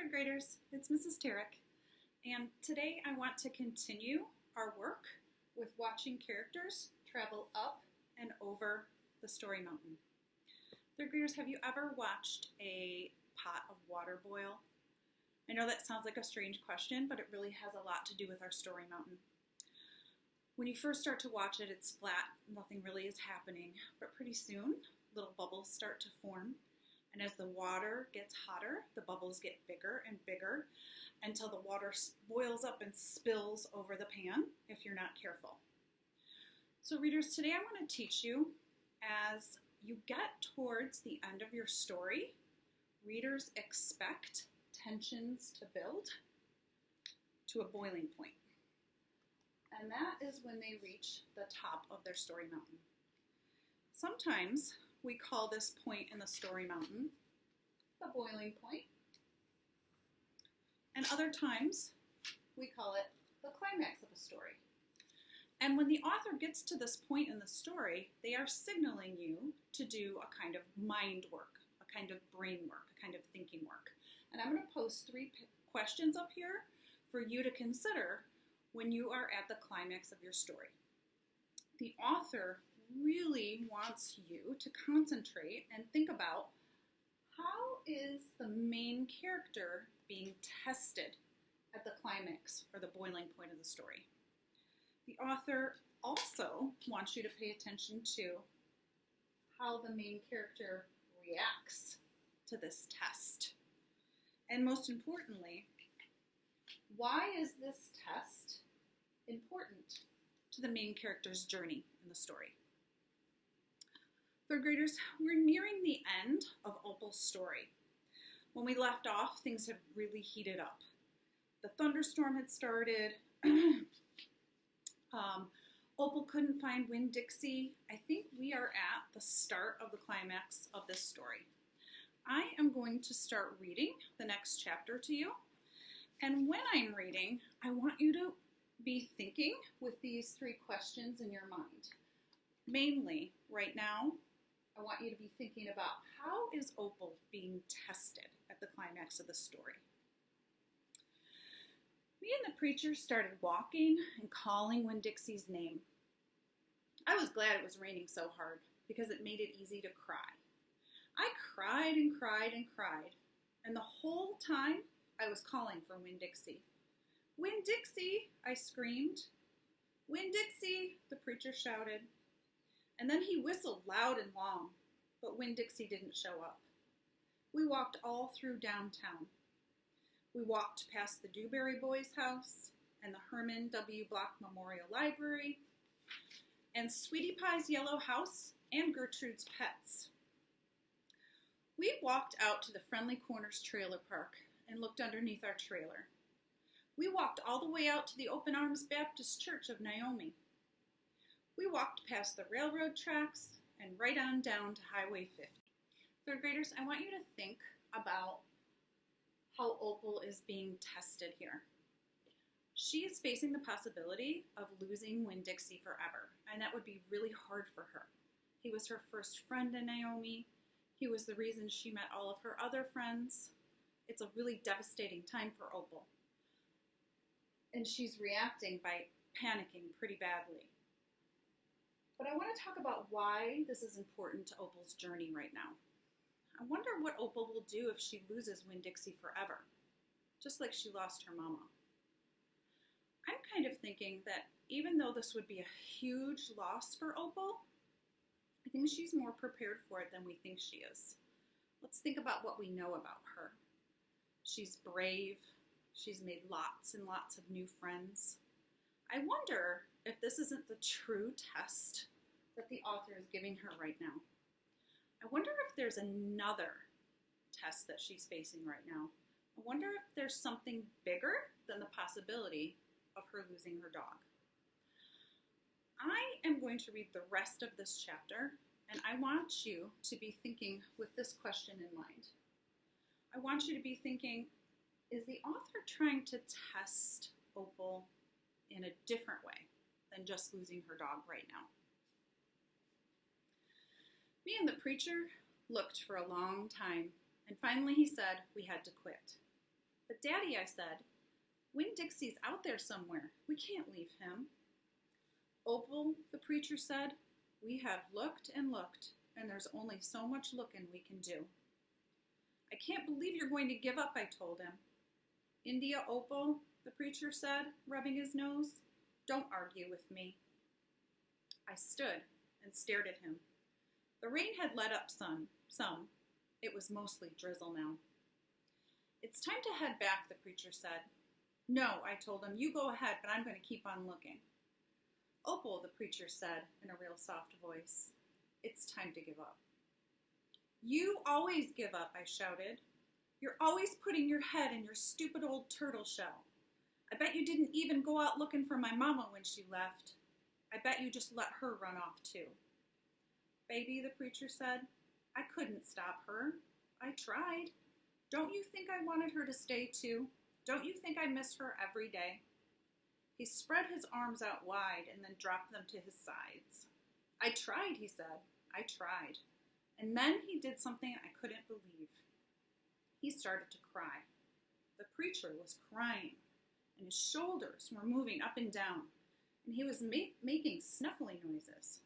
third graders, it's Mrs. Tarek, and today I want to continue our work with watching characters travel up and over the story mountain. Third graders, have you ever watched a pot of water boil? I know that sounds like a strange question, but it really has a lot to do with our story mountain. When you first start to watch it, it's flat, nothing really is happening, but pretty soon little bubbles start to form. And as the water gets hotter, the bubbles get bigger and bigger until the water boils up and spills over the pan if you're not careful. So readers, today I'm going to teach you, as you get towards the end of your story, readers expect tensions to build to a boiling point. And that is when they reach the top of their story mountain. Sometimes we call this point in the story mountain the boiling point. And other times we call it the climax of a story. And when the author gets to this point in the story, they are signaling you to do a kind of mind work, a kind of brain work, a kind of thinking work. And I'm going to post 3 questions up here for you to consider when you are at the climax of your story. The author really wants you to concentrate and think about, how is the main character being tested at the climax or the boiling point of the story? The author also wants you to pay attention to how the main character reacts to this test. And most importantly, why is this test important to the main character's journey in the story? Third graders, we're nearing the end of Opal's story. When we left off, things had really heated up. The thunderstorm had started. Opal couldn't find Winn-Dixie. I think we are at the start of the climax of this story. I am going to start reading the next chapter to you. And when I'm reading, I want you to be thinking with these 3 questions in your mind. Mainly, right now, I want you to be thinking about, how is Opal being tested at the climax of the story? Me and the preacher started walking and calling Winn-Dixie's name. I was glad it was raining so hard because it made it easy to cry. I cried and cried and cried, and the whole time I was calling for Winn-Dixie. Winn-Dixie, I screamed. Winn-Dixie, the preacher shouted. And then he whistled loud and long, but Winn-Dixie didn't show up. We walked all through downtown. We walked past the Dewberry Boys' house and the Herman W. Block Memorial Library and Sweetie Pie's yellow house and Gertrude's pets. We walked out to the Friendly Corners trailer park and looked underneath our trailer. We walked all the way out to the Open Arms Baptist Church of Naomi. We walked past the railroad tracks and right on down to Highway 50. Third graders, I want you to think about how Opal is being tested here. She is facing the possibility of losing Winn-Dixie forever, and that would be really hard for her. He was her first friend in Naomi. He was the reason she met all of her other friends. It's a really devastating time for Opal. And she's reacting by panicking pretty badly. But I want to talk about why this is important to Opal's journey right now. I wonder what Opal will do if she loses Winn-Dixie forever, just like she lost her mama. I'm kind of thinking that even though this would be a huge loss for Opal, I think she's more prepared for it than we think she is. Let's think about what we know about her. She's brave. She's made lots and lots of new friends. I wonder if this isn't the true test that the author is giving her right now. I wonder if there's another test that she's facing right now. I wonder if there's something bigger than the possibility of her losing her dog. I am going to read the rest of this chapter, and I want you to be thinking with this question in mind. I want you to be thinking, is the author trying to test Opal in a different way than just losing her dog right now? Me and the preacher looked for a long time, and finally he said we had to quit. But Daddy, I said, Winn-Dixie's out there somewhere. We can't leave him. Opal, the preacher said, we have looked and looked, and there's only so much looking we can do. I can't believe you're going to give up, I told him. India, Opal, the preacher said, rubbing his nose, don't argue with me. I stood and stared at him. The rain had let up some. It was mostly drizzle now. It's time to head back, the preacher said. No, I told him, you go ahead, but I'm going to keep on looking. Opal, the preacher said in a real soft voice, it's time to give up. You always give up, I shouted. You're always putting your head in your stupid old turtle shell. I bet you didn't even go out looking for my mama when she left. I bet you just let her run off too. Baby, the preacher said, I couldn't stop her. I tried. Don't you think I wanted her to stay too? Don't you think I miss her every day? He spread his arms out wide and then dropped them to his sides. I tried, he said. I tried. And then he did something I couldn't believe. He started to cry. The preacher was crying, and his shoulders were moving up and down, and he was making snuffling noises.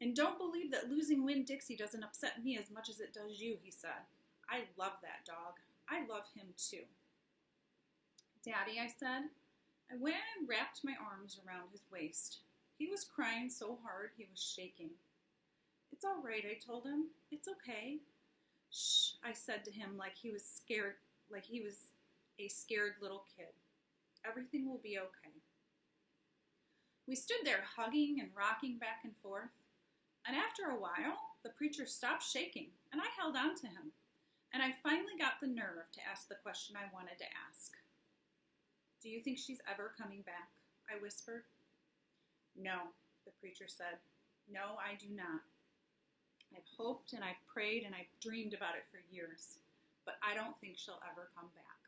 And don't believe that losing Winn-Dixie doesn't upset me as much as it does you, he said. I love that dog. I love him too. Daddy, I said. I went and wrapped my arms around his waist. He was crying so hard he was shaking. It's all right, I told him. It's okay. Shh, I said to him like he was scared, like he was a scared little kid. Everything will be okay. We stood there hugging and rocking back and forth. And after a while, the preacher stopped shaking, and I held on to him. And I finally got the nerve to ask the question I wanted to ask. Do you think she's ever coming back? I whispered. No, the preacher said. No, I do not. I've hoped and I've prayed and I've dreamed about it for years, but I don't think she'll ever come back.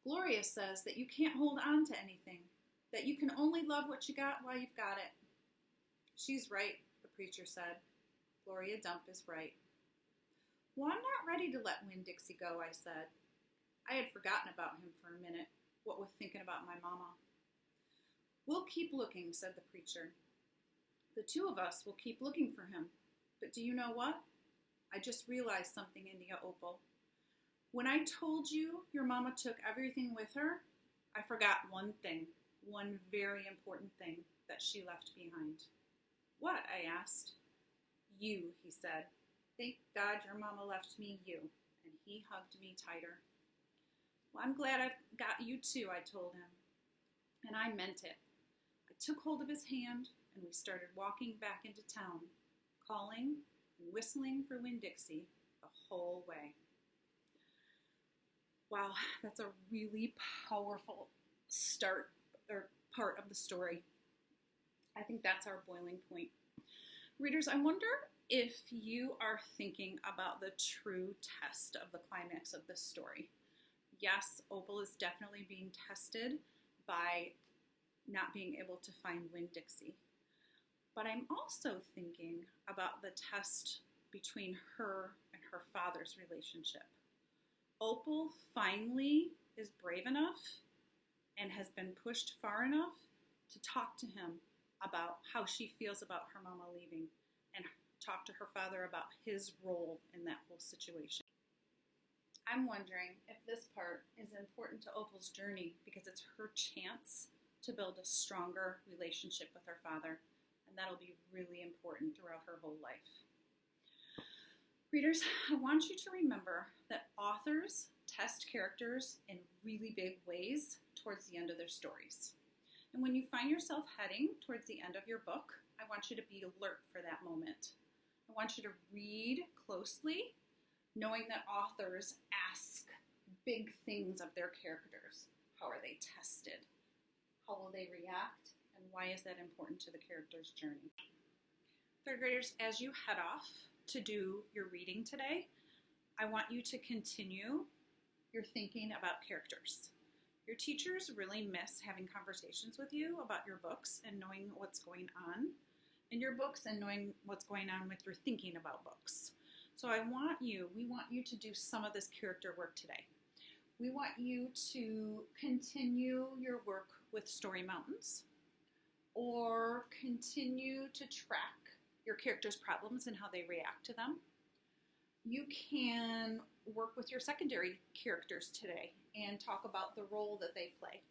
Gloria says that you can't hold on to anything, that you can only love what you got while you've got it. She's right, the preacher said. Gloria Dump is right. Well, I'm not ready to let Winn-Dixie go, I said. I had forgotten about him for a minute, what with thinking about my mama. We'll keep looking, said the preacher. The two of us will keep looking for him. But do you know what? I just realized something, India Opal. When I told you your mama took everything with her, I forgot one thing, one very important thing that she left behind. What? I asked. You, he said. Thank God your mama left me you. And he hugged me tighter. Well, I'm glad I've got you too, I told him. And I meant it. I took hold of his hand and we started walking back into town, calling and whistling for Winn-Dixie the whole way. Wow, that's a really powerful start or part of the story. I think that's our boiling point. Readers, I wonder if you are thinking about the true test of the climax of this story. Yes, Opal is definitely being tested by not being able to find Winn-Dixie. But I'm also thinking about the test between her and her father's relationship. Opal finally is brave enough and has been pushed far enough to talk to him about how she feels about her mama leaving and talk to her father about his role in that whole situation. I'm wondering if this part is important to Opal's journey because it's her chance to build a stronger relationship with her father, and that'll be really important throughout her whole life. Readers, I want you to remember that authors test characters in really big ways towards the end of their stories. And when you find yourself heading towards the end of your book, I want you to be alert for that moment. I want you to read closely, knowing that authors ask big things of their characters. How are they tested? How will they react? And why is that important to the character's journey? Third graders, as you head off to do your reading today, I want you to continue your thinking about characters. Your teachers really miss having conversations with you about your books and knowing what's going on in your books and knowing what's going on with your thinking about books. So we want you to do some of this character work today. We want you to continue your work with Story Mountains, or continue to track your character's problems and how they react to them. You can work with your secondary characters today and talk about the role that they play.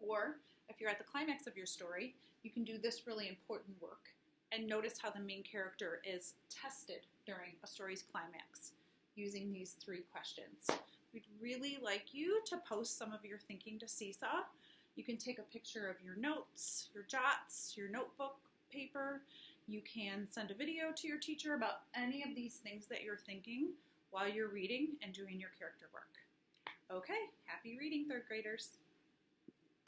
Or if you're at the climax of your story, you can do this really important work and notice how the main character is tested during a story's climax using these 3 questions. We'd really like you to post some of your thinking to Seesaw. You can take a picture of your notes, your jots, your notebook paper. You can send a video to your teacher about any of these things that you're thinking while you're reading and doing your character work. Okay, happy reading, 3rd graders.